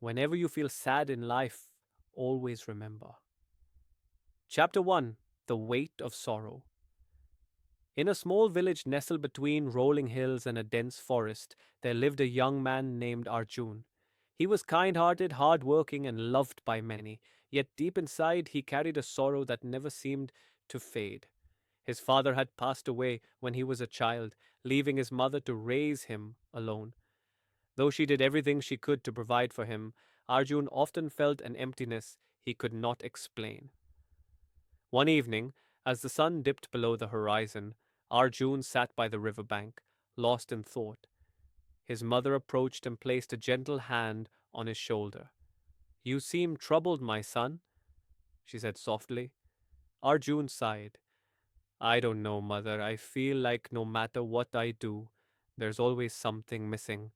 Whenever you feel sad in life, always remember. Chapter 1: The Weight of Sorrow. In a small village nestled between rolling hills and a dense forest, there lived a young man named Arjun. He was kind hearted, hard working, and loved by many, yet deep inside he carried a sorrow that never seemed to fade. His father had passed away when he was a child, leaving his mother to raise him alone. Though she did everything she could to provide for him, Arjun often felt an emptiness he could not explain. One evening, as the sun dipped below the horizon, Arjun sat by the river bank, lost in thought. His mother approached and placed a gentle hand on his shoulder. "You seem troubled, my son," she said softly. Arjun sighed. "I don't know, mother. I feel like no matter what I do, there's always something missing.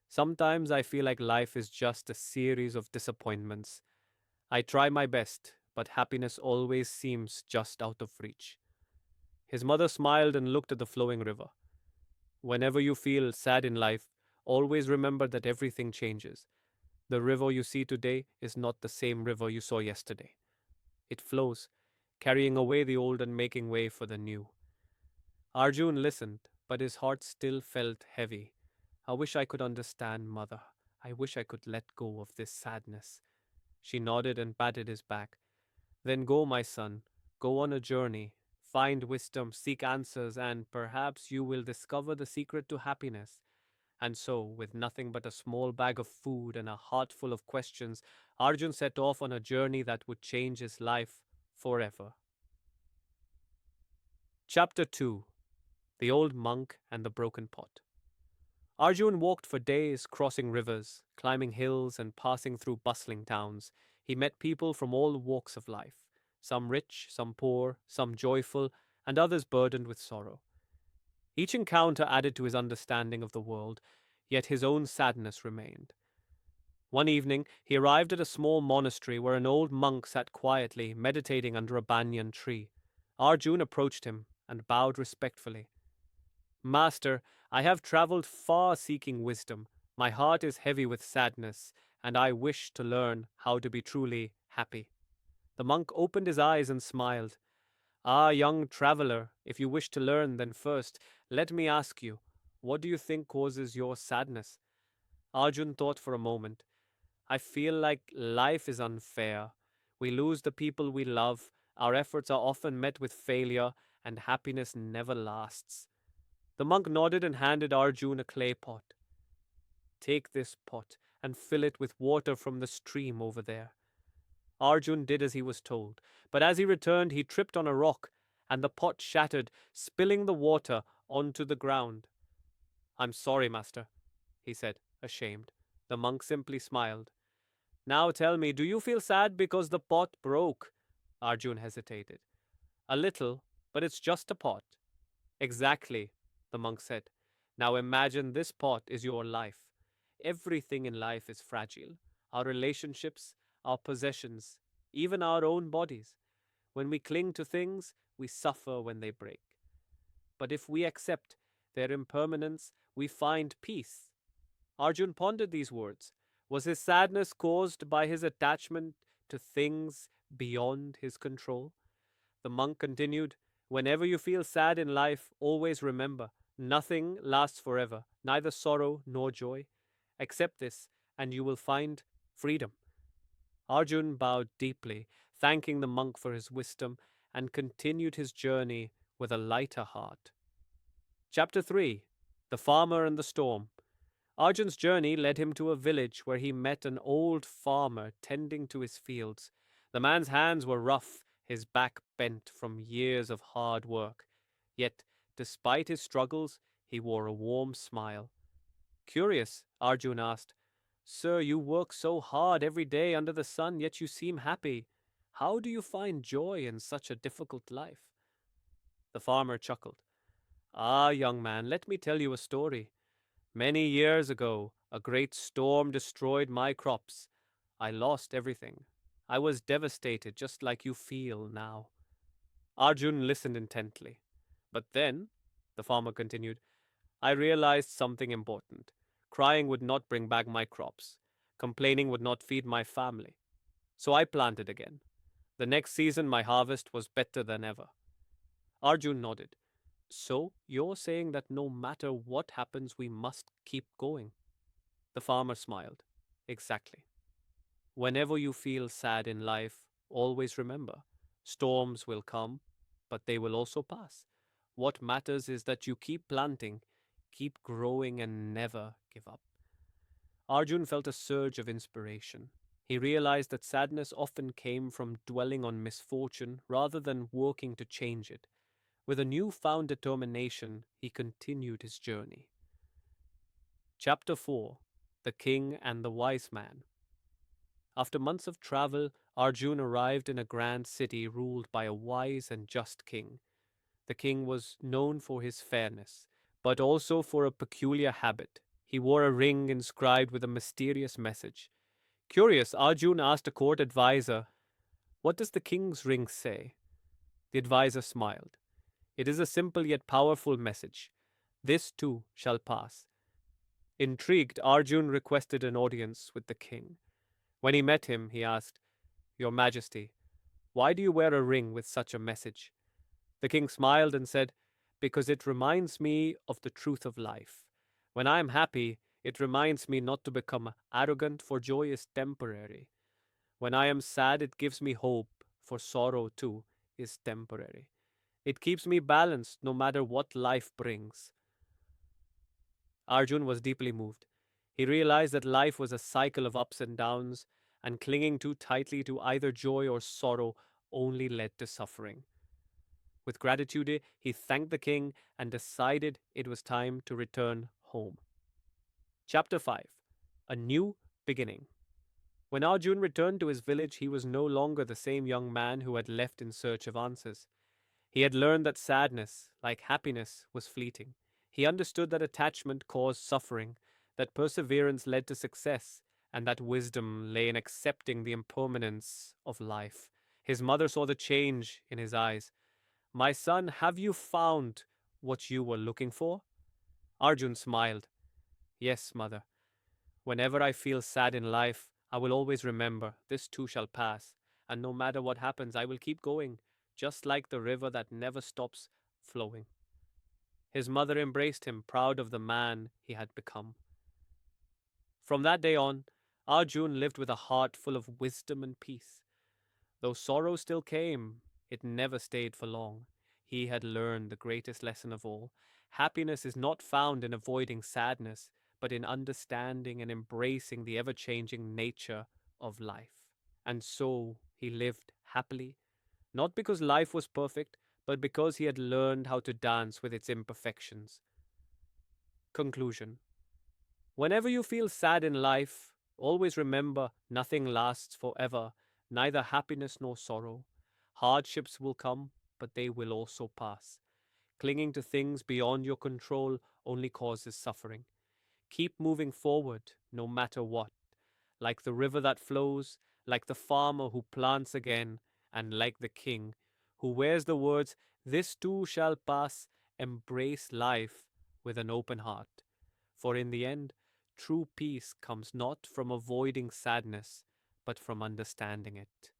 Sometimes I feel like life is just a series of disappointments. I try my best, but happiness always seems just out of reach." His mother smiled and looked at the flowing river. "Whenever you feel sad in life, always remember that everything changes. The river you see today is not the same river you saw yesterday. It flows, carrying away the old and making way for the new." Arjun listened, but his heart still felt heavy. "I wish I could understand, mother. I wish I could let go of this sadness." She nodded and patted his back. "Then go, my son. Go on a journey. Find wisdom, seek answers, and perhaps you will discover the secret to happiness." And so, with nothing but a small bag of food and a heart full of questions, Arjun set off on a journey that would change his life forever. Chapter 2: The Old Monk and the Broken Pot. Arjun walked for days, crossing rivers, climbing hills, and passing through bustling towns. He met people from all walks of life, some rich, some poor, some joyful, and others burdened with sorrow. Each encounter added to his understanding of the world, yet his own sadness remained. One evening, he arrived at a small monastery where an old monk sat quietly, meditating under a banyan tree. Arjun approached him and bowed respectfully. "Master, I have traveled far seeking wisdom. My heart is heavy with sadness, and I wish to learn how to be truly happy." The monk opened his eyes and smiled. "Ah, young traveler, if you wish to learn, then first, let me ask you, what do you think causes your sadness?" Arjun thought for a moment. "I feel like life is unfair. We lose the people we love, our efforts are often met with failure, and happiness never lasts." The monk nodded and handed Arjun a clay pot. "Take this pot and fill it with water from the stream over there." Arjun did as he was told, but as he returned, he tripped on a rock, and the pot shattered, spilling the water onto the ground. "I'm sorry, master," he said, ashamed. The monk simply smiled. "Now tell me, do you feel sad because the pot broke?" Arjun hesitated. "A little, but it's just a pot." "Exactly," the monk said. "Now imagine this pot is your life. Everything in life is fragile: our relationships, our possessions, even our own bodies. When we cling to things, we suffer when they break. But if we accept their impermanence, we find peace." Arjun pondered these words. Was his sadness caused by his attachment to things beyond his control? The monk continued, "Whenever you feel sad in life, always remember, nothing lasts forever, neither sorrow nor joy. Accept this, and you will find freedom." Arjun bowed deeply, thanking the monk for his wisdom, and continued his journey with a lighter heart. Chapter 3: The Farmer and the Storm. Arjun's journey led him to a village where he met an old farmer tending to his fields. The man's hands were rough, his back bent from years of hard work. Yet, despite his struggles, he wore a warm smile. Curious, Arjun asked, "Sir, you work so hard every day under the sun, yet you seem happy. How do you find joy in such a difficult life?" The farmer chuckled. "Ah, young man, let me tell you a story. Many years ago, a great storm destroyed my crops. I lost everything. I was devastated, just like you feel now." Arjun listened intently. "But then," the farmer continued, "I realized something important. Crying would not bring back my crops. Complaining would not feed my family. So I planted again. The next season, my harvest was better than ever. Arjun nodded. So you're saying that no matter what happens, we must keep going? The farmer smiled. Exactly. Whenever you feel sad in life, always remember storms will come, but they will also pass. What matters is that you keep planting, keep growing, and never give up. Arjun felt a surge of inspiration. He realized that sadness often came from dwelling on misfortune rather than working to change it. With a newfound determination, he continued his journey. Chapter 4: The King and the Wise Man. After months of travel, Arjun arrived in a grand city ruled by a wise and just king. The king was known for his fairness, but also for a peculiar habit. He wore a ring inscribed with a mysterious message. Curious, Arjun asked a court advisor, "What does the king's ring say?" The advisor smiled. "It is a simple yet powerful message. This too shall pass." Intrigued, Arjun requested an audience with the king. When he met him, he asked, "Your Majesty, why do you wear a ring with such a message?" The king smiled and said, "Because it reminds me of the truth of life. When I am happy, it reminds me not to become arrogant, for joy is temporary. When I am sad, it gives me hope, for sorrow too is temporary. It keeps me balanced no matter what life brings." Arjun was deeply moved. He realized that life was a cycle of ups and downs, and clinging too tightly to either joy or sorrow only led to suffering. With gratitude, he thanked the king and decided it was time to return home. Chapter 5: A New Beginning. When Arjun returned to his village, he was no longer the same young man who had left in search of answers. He had learned that sadness, like happiness, was fleeting. He understood that attachment caused suffering, that perseverance led to success, and that wisdom lay in accepting the impermanence of life. His mother saw the change in his eyes. "My son, have you found what you were looking for?" Arjun smiled. "Yes, mother. Whenever I feel sad in life, I will always remember this too shall pass, and no matter what happens, I will keep going, just like the river that never stops flowing." His mother embraced him, proud of the man he had become. From that day on, Arjun lived with a heart full of wisdom and peace. Though sorrow still came, it never stayed for long. He had learned the greatest lesson of all. Happiness is not found in avoiding sadness, but in understanding and embracing the ever changing nature of life. And so he lived happily, not because life was perfect, but because he had learned how to dance with its imperfections. Conclusion: whenever you feel sad in life, always remember nothing lasts forever, neither happiness nor sorrow. Hardships will come, but they will also pass. Clinging to things beyond your control only causes suffering. Keep moving forward, no matter what. Like the river that flows, like the farmer who plants again, and like the king who wears the words, "This too shall pass," embrace life with an open heart. For in the end, true peace comes not from avoiding sadness, but from understanding it.